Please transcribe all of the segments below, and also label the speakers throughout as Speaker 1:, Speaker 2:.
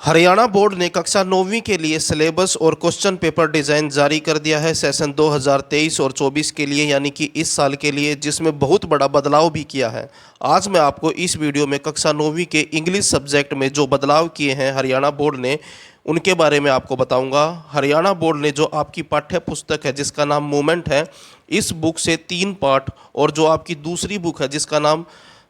Speaker 1: Haryana board ने कक्षा 9वीं के लिए सिलेबस और क्वेश्चन पेपर डिज़ाइन जारी कर दिया है सेशन 2023 और 24 के लिए, यानी कि इस साल के लिए, जिसमें बहुत बड़ा बदलाव भी किया है। आज मैं आपको इस वीडियो में कक्षा 9वीं के इंग्लिश सब्जेक्ट में जो बदलाव किए हैं हरियाणा बोर्ड ने, उनके बारे में आपको बताऊंगा। हरियाणा बोर्ड ने जो आपकी पाठ्य पुस्तक है जिसका नाम मूवमेंट है, इस बुक से 3 पार्ट, और जो आपकी दूसरी बुक है जिसका नाम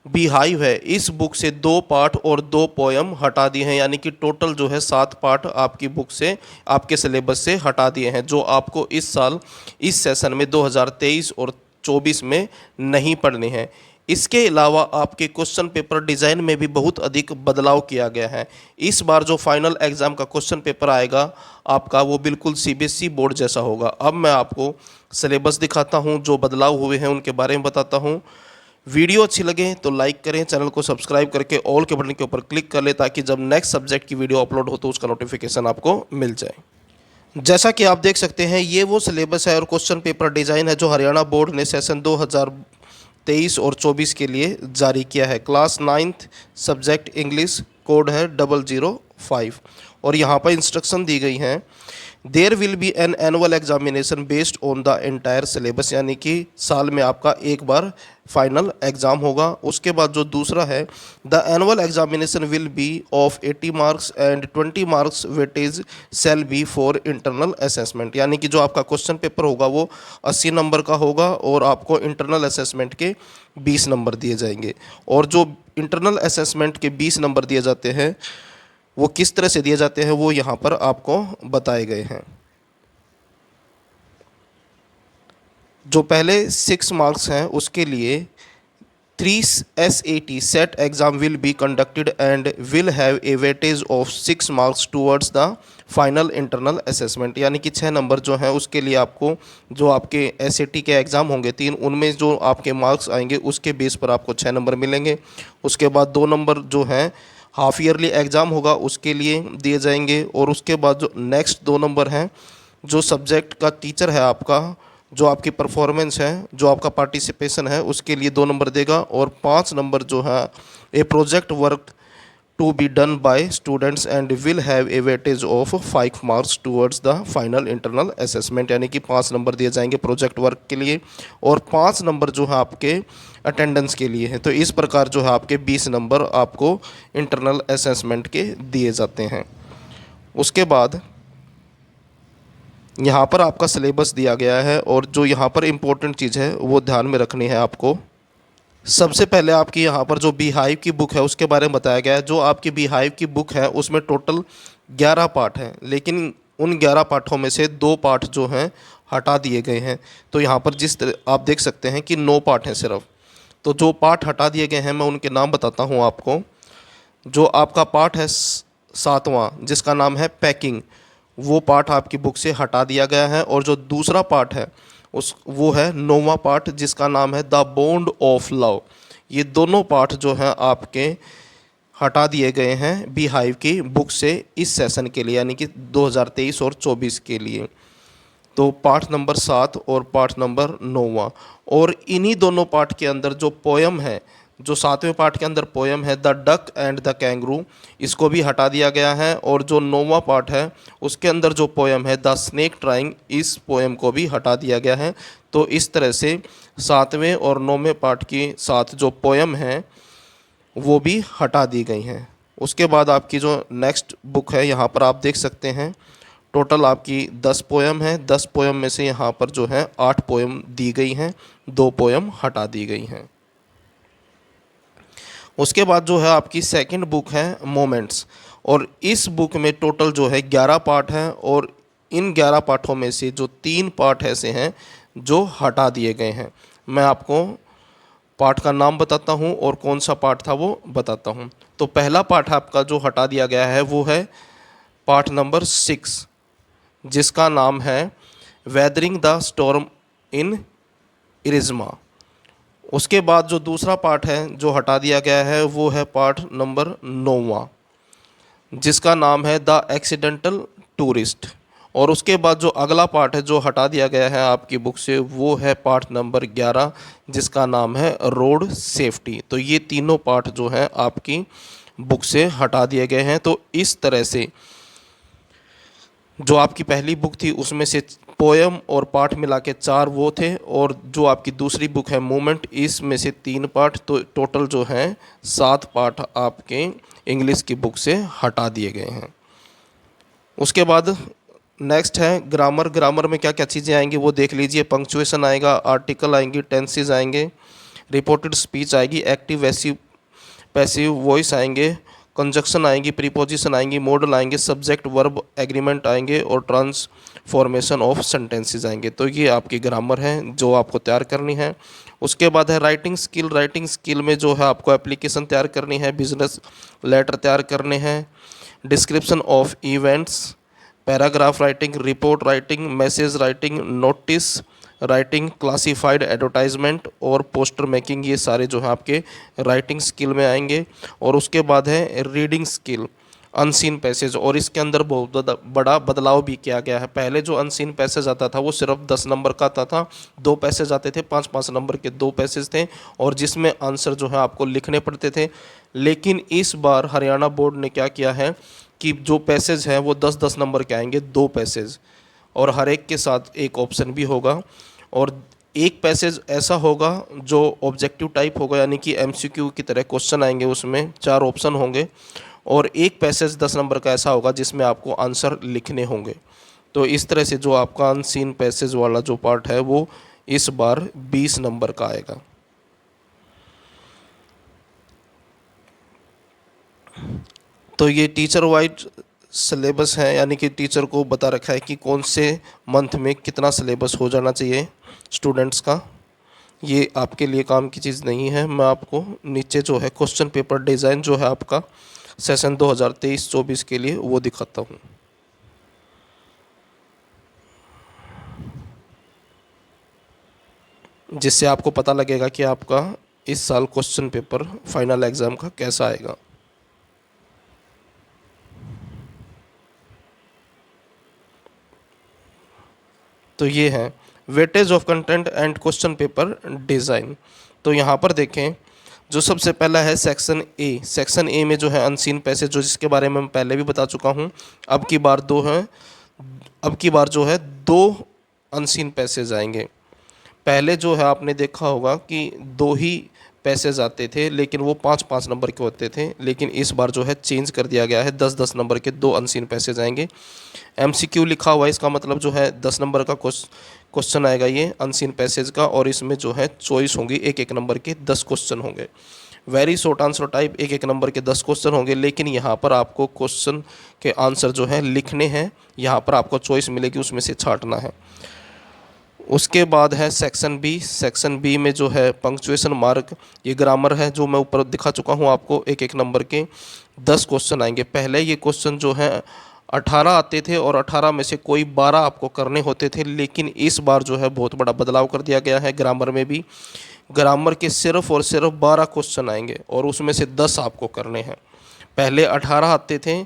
Speaker 1: बीहाइव है, इस बुक से 2 पार्ट और 2 पोयम हटा दिए हैं, यानी कि टोटल जो है 7 पार्ट आपकी बुक से, आपके सिलेबस से हटा दिए हैं, जो आपको इस साल इस सेशन में 2023 और 24 में नहीं पढ़ने हैं। इसके अलावा आपके क्वेश्चन पेपर डिज़ाइन में भी बहुत अधिक बदलाव किया गया है। इस बार जो फाइनल एग्ज़ाम का क्वेश्चन पेपर आएगा आपका, वो बिल्कुल सीबीएसई बोर्ड जैसा होगा। अब मैं आपको सिलेबस दिखाता हूँ, जो बदलाव हुए हैं उनके बारे में बताता हूँ। वीडियो अच्छी लगे तो लाइक करें, चैनल को सब्सक्राइब करके ऑल के बटन के ऊपर क्लिक कर ले, ताकि जब नेक्स्ट सब्जेक्ट की वीडियो अपलोड हो तो उसका नोटिफिकेशन आपको मिल जाए। जैसा कि आप देख सकते हैं, ये वो सिलेबस है और क्वेश्चन पेपर डिज़ाइन है जो हरियाणा बोर्ड ने सेशन 2023 और 24 के लिए जारी किया है। Class 9th subject English, code है 005, और यहाँ पर इंस्ट्रक्शन दी गई हैं। There will be an annual examination based on the entire syllabus, यानी कि साल में आपका एक बार फाइनल एग्ज़ाम होगा। उसके बाद जो दूसरा है, the annual examination will be of 80 marks and 20 marks weightage shall be for internal assessment, यानी कि जो आपका क्वेश्चन पेपर होगा वो 80 नंबर का होगा और आपको इंटरनल असेसमेंट के 20 नंबर दिए जाएंगे। और जो इंटरनल असेसमेंट के 20 नंबर दिए जाते हैं वो किस तरह से दिए जाते हैं, वो यहाँ पर आपको बताए गए हैं। जो पहले 6 मार्क्स हैं उसके लिए 3 SAT set exam will be conducted and will have a weightage of 6 marks towards the final internal assessment, यानी कि 6 नंबर जो हैं उसके लिए आपको, जो आपके SAT के एग्ज़ाम होंगे 3, उनमें जो आपके मार्क्स आएंगे उसके बेस पर आपको 6 नंबर मिलेंगे। उसके बाद 2 नंबर जो हैं हाफ ईयरली एग्ज़ाम होगा उसके लिए दिए जाएंगे, और उसके बाद जो नेक्स्ट 2 नंबर हैं, जो सब्जेक्ट का टीचर है आपका, जो आपकी परफॉर्मेंस है, जो आपका पार्टिसिपेशन है, उसके लिए 2 नंबर देगा। और 5 नंबर जो है a project work to be done by students and will have a weightage of 5 marks towards the final internal assessment, यानी कि 5 नंबर दिए जाएंगे प्रोजेक्ट वर्क के लिए, और 5 नंबर जो है आपके अटेंडेंस के लिए है। तो इस प्रकार जो है आपके 20 नंबर आपको इंटरनल असेसमेंट के दिए जाते हैं। उसके बाद यहाँ पर आपका सिलेबस दिया गया है, और जो यहाँ पर इम्पोर्टेंट चीज़ है वो ध्यान में रखनी है आपको। सबसे पहले आपकी यहाँ पर जो बीहाइव की बुक है उसके बारे में बताया गया है। जो आपकी बीहाइव की बुक है उसमें टोटल 11 पार्ट हैं, लेकिन उन 11 पाठों में से 2 पार्ट जो हैं हटा दिए गए हैं। तो यहाँ पर जिस तरह आप देख सकते हैं कि 9 पार्ट हैं सिर्फ। तो जो पार्ट हटा दिए गए हैं मैं उनके नाम बताता हूँ आपको। जो आपका पार्ट है 7वां जिसका नाम है पैकिंग, वो पार्ट आपकी बुक से हटा दिया गया है। और जो दूसरा पार्ट है वो है 9वां पार्ट जिसका नाम है द बॉन्ड ऑफ लव। ये दोनों पार्ट जो हैं आपके हटा दिए गए हैं बीहाइव की बुक से इस सेशन के लिए, यानी कि 2023 और 24 के लिए। तो पार्ट नंबर 7 और पार्ट नंबर 9वां, और इन्हीं दोनों पार्ट के अंदर जो पोयम है, जो 7वें पार्ट के अंदर पोयम है the duck and the kangaroo, इसको भी हटा दिया गया है। और जो 9वां पार्ट है उसके अंदर जो पोयम है द स्नेक ट्राइंग, इस पोयम को भी हटा दिया गया है। तो इस तरह से 7वें और 9वें पार्ट के साथ जो पोयम हैं वो भी हटा दी गई हैं। उसके बाद आपकी जो नेक्स्ट बुक है यहाँ पर आप देख सकते हैं, टोटल आपकी 10 पोयम है। 10 पोयम में से यहाँ पर जो है 8 पोयम दी गई हैं, 2 पोयम हटा दी गई हैं। उसके बाद जो है आपकी सेकंड बुक है मोमेंट्स, और इस बुक में टोटल जो है 11 पार्ट हैं, और इन 11 पार्टों में से जो 3 पार्ट ऐसे हैं जो हटा दिए गए हैं। मैं आपको पार्ट का नाम बताता हूँ और कौन सा पार्ट था वो बताता हूँ। तो पहला पार्ट आपका जो हटा दिया गया है वो है पार्ट नंबर 6 जिसका नाम है वेदरिंग द स्टॉर्म इन इरिज्मा। उसके बाद जो दूसरा पार्ट है जो हटा दिया गया है वो है पार्ट नंबर 9वां जिसका नाम है द एक्सीडेंटल टूरिस्ट। और उसके बाद जो अगला पार्ट है जो हटा दिया गया है आपकी बुक से वो है पार्ट नंबर 11 जिसका नाम है रोड सेफ्टी। तो ये तीनों पार्ट जो हैं आपकी बुक से हटा दिए गए हैं। तो इस तरह से जो आपकी पहली बुक थी उसमें से पोयम और पाठ मिला के 4 वो थे, और जो आपकी दूसरी बुक है मूवमेंट, इसमें से 3 पाठ, तो टोटल जो हैं 7 पाठ आपके इंग्लिश की बुक से हटा दिए गए हैं। उसके बाद नेक्स्ट है ग्रामर। ग्रामर में क्या क्या चीज़ें आएंगी वो देख लीजिए। पंक्चुएशन आएगा, आर्टिकल आएंगी, टेंसेज आएंगे, रिपोर्टेड स्पीच आएगी, एक्टिव पैसिव वॉइस आएंगे, कंजक्शन आएंगी, प्रीपोजिशन आएंगी, मॉडल आएंगे, सब्जेक्ट वर्ब एग्रीमेंट आएंगे और ट्रांसफॉर्मेशन ऑफ सेंटेंसेस आएंगे। तो ये आपकी ग्रामर है जो आपको तैयार करनी है। उसके बाद है राइटिंग स्किल। राइटिंग स्किल में जो है आपको एप्लीकेशन तैयार करनी है, बिजनेस लेटर तैयार करने हैं, description of events, paragraph writing, report writing, message writing, notice writing, classified advertisement और पोस्टर मेकिंग, ये सारे जो है आपके राइटिंग स्किल में आएंगे। और उसके बाद है रीडिंग स्किल, अनसीन पैसेज, और इसके अंदर बहुत बड़ा बदलाव भी किया गया है। पहले जो अनसीन पैसेज आता था वो सिर्फ 10 नंबर का आता था, 2 पैसेज आते थे, 5-5 नंबर के 2 पैसेज थे, और जिसमें आंसर जो है आपको लिखने पड़ते थे। लेकिन इस बार हरियाणा बोर्ड ने क्या किया है कि जो पैसेज हैं वो 10-10 नंबर के आएंगे, 2 पैसेज, और हर एक के साथ एक ऑप्शन भी होगा। और एक पैसेज ऐसा होगा जो ऑब्जेक्टिव टाइप होगा, यानी कि एमसीक्यू की तरह क्वेश्चन आएंगे, उसमें 4 ऑप्शन होंगे, और एक पैसेज 10 नंबर का ऐसा होगा जिसमें आपको आंसर लिखने होंगे। तो इस तरह से जो आपका अनसीन पैसेज वाला जो पार्ट है वो इस बार 20 नंबर का आएगा। तो ये टीचर वाइज सिलेबस है, यानी कि टीचर को बता रखा है कि कौन से मंथ में कितना सिलेबस हो जाना चाहिए स्टूडेंट्स का। ये आपके लिए काम की चीज़ नहीं है। मैं आपको नीचे जो है क्वेश्चन पेपर डिज़ाइन जो है आपका सेशन 2023-24 के लिए वो दिखाता हूँ। जिससे आपको पता लगेगा कि आपका इस साल क्वेश्चन पेपर फाइनल एग्ज़ाम का कैसा आएगा। तो ये है weightage of content and question paper design. तो यहाँ पर देखें, जो सबसे पहला है सेक्शन ए। सेक्शन ए में जो है अनसीन पैसेज, जो जिसके बारे में मैं पहले भी बता चुका हूँ। अब की बार जो है 2 अनसीन पैसेज आएंगे। पहले जो है आपने देखा होगा कि 2 ही पैसेज आते थे, लेकिन वो 5-5 नंबर के होते थे। लेकिन इस बार जो है चेंज कर दिया गया है, 10-10 नंबर के 2 अनसीन पैसेज आएंगे। एमसीक्यू लिखा हुआ है, इसका मतलब जो है 10 नंबर का क्वेश्चन आएगा ये अनसीन पैसेज का, और इसमें जो है चॉइस होंगी, 1-1 नंबर के 10 क्वेश्चन होंगे। Very short answer type, 1-1 number के 10 क्वेश्चन होंगे। लेकिन यहाँ पर आपको क्वेश्चन के आंसर जो है लिखने हैं, यहाँ पर आपको चॉइस मिलेगी, उसमें से छांटना है। उसके बाद है सेक्शन बी। सेक्शन बी में जो है पंक्चुएशन मार्क, ये ग्रामर है जो मैं ऊपर दिखा चुका हूँ आपको। 1-1 नंबर के 10 क्वेश्चन आएंगे। पहले ये क्वेश्चन जो है 18 आते थे, और 18 में से कोई 12 आपको करने होते थे। लेकिन इस बार जो है बहुत बड़ा बदलाव कर दिया गया है ग्रामर में भी। ग्रामर के सिर्फ और सिर्फ 12 क्वेश्चन आएंगे, और उसमें से 10 आपको करने हैं। पहले 18 आते थे,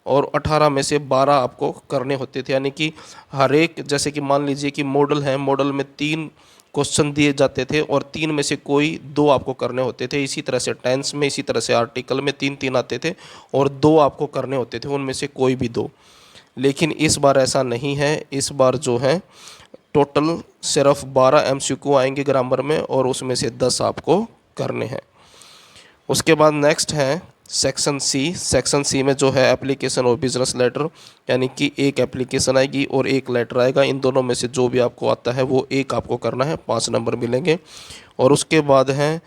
Speaker 1: और 18 में से 12 आपको करने होते थे। यानी कि हर एक, जैसे कि मान लीजिए कि मॉडल है, मॉडल में 3 क्वेश्चन दिए जाते थे, और 3 में से कोई 2 आपको करने होते थे। इसी तरह से टेंस में, इसी तरह से आर्टिकल में 3-3 आते थे, और 2 आपको करने होते थे, उनमें से कोई भी 2। लेकिन इस बार ऐसा नहीं है। इस बार जो है टोटल सिर्फ 12 एमसीक्यू आएंगे ग्रामर में, और उसमें से 10 आपको करने हैं। उसके बाद नेक्स्ट है सेक्शन सी। सेक्शन सी में जो है एप्लीकेशन और बिजनेस लेटर, यानी कि एक एप्लीकेशन आएगी और एक लेटर आएगा। इन दोनों में से जो भी आपको आता है वो एक आपको करना है, 5 नंबर मिलेंगे। और उसके बाद है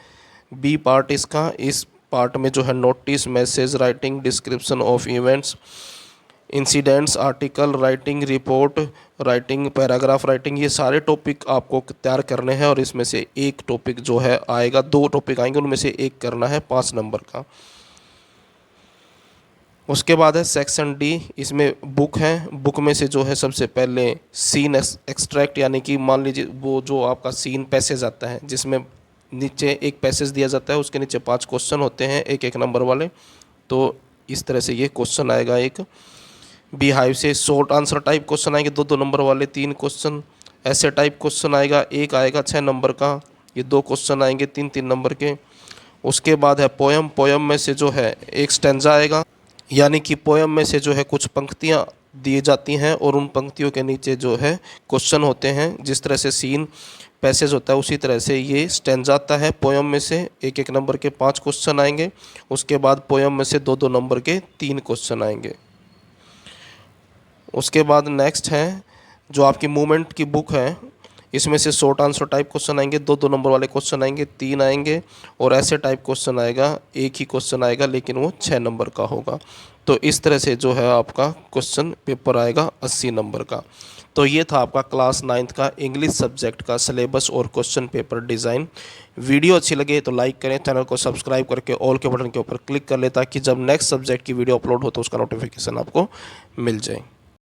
Speaker 1: बी पार्ट इसका। इस पार्ट में जो है notice, message writing, description of events, incidents, article writing, report writing, paragraph writing, ये सारे टॉपिक आपको तैयार करने हैं। और इसमें से एक टॉपिक जो है आएगा, 2 टॉपिक आएंगे, उनमें से एक करना है 5 नंबर का। उसके बाद है सेक्शन डी। इसमें बुक है। बुक में से जो है सबसे पहले सीन एक्सट्रैक्ट, यानी कि मान लीजिए वो जो आपका सीन पैसेज आता है, जिसमें नीचे एक पैसेज दिया जाता है, उसके नीचे 5 क्वेश्चन होते हैं, 1-1 नंबर वाले। तो इस तरह से ये क्वेश्चन आएगा। एक बी हाइव से शॉर्ट आंसर टाइप क्वेश्चन आएंगे, 2-2 नंबर वाले 3 क्वेश्चन। ऐसे टाइप क्वेश्चन आएगा, एक आएगा 6 नंबर का, ये 2 क्वेश्चन आएंगे 3-3 नंबर के। उसके बाद है पोयम। पोयम में से जो है एक स्टेंजा आएगा, यानी कि पोयम में से जो है कुछ पंक्तियाँ दी जाती हैं और उन पंक्तियों के नीचे जो है क्वेश्चन होते हैं। जिस तरह से सीन पैसेज होता है उसी तरह से ये स्टेंजा आता है। पोयम में से एक एक नंबर के 5 क्वेश्चन आएंगे। उसके बाद पोयम में से 2-2 नंबर के 3 क्वेश्चन आएंगे। उसके बाद नेक्स्ट है जो आपकी मूवमेंट की बुक है, इसमें से शॉर्ट आंसर टाइप क्वेश्चन आएंगे, 2-2 नंबर वाले क्वेश्चन आएंगे, 3 आएंगे। और ऐसे टाइप क्वेश्चन आएगा, एक ही क्वेश्चन आएगा लेकिन वो 6 नंबर का होगा। तो इस तरह से जो है आपका क्वेश्चन पेपर आएगा 80 नंबर का। तो ये था आपका क्लास 9th का इंग्लिश सब्जेक्ट का सिलेबस और क्वेश्चन पेपर डिज़ाइन। वीडियो अच्छी लगे तो लाइक करें, चैनल को सब्सक्राइब करके ऑल के बटन के ऊपर क्लिक कर लें ताकि जब नेक्स्ट सब्जेक्ट की वीडियो अपलोड हो तो उसका नोटिफिकेशन आपको मिल जाए।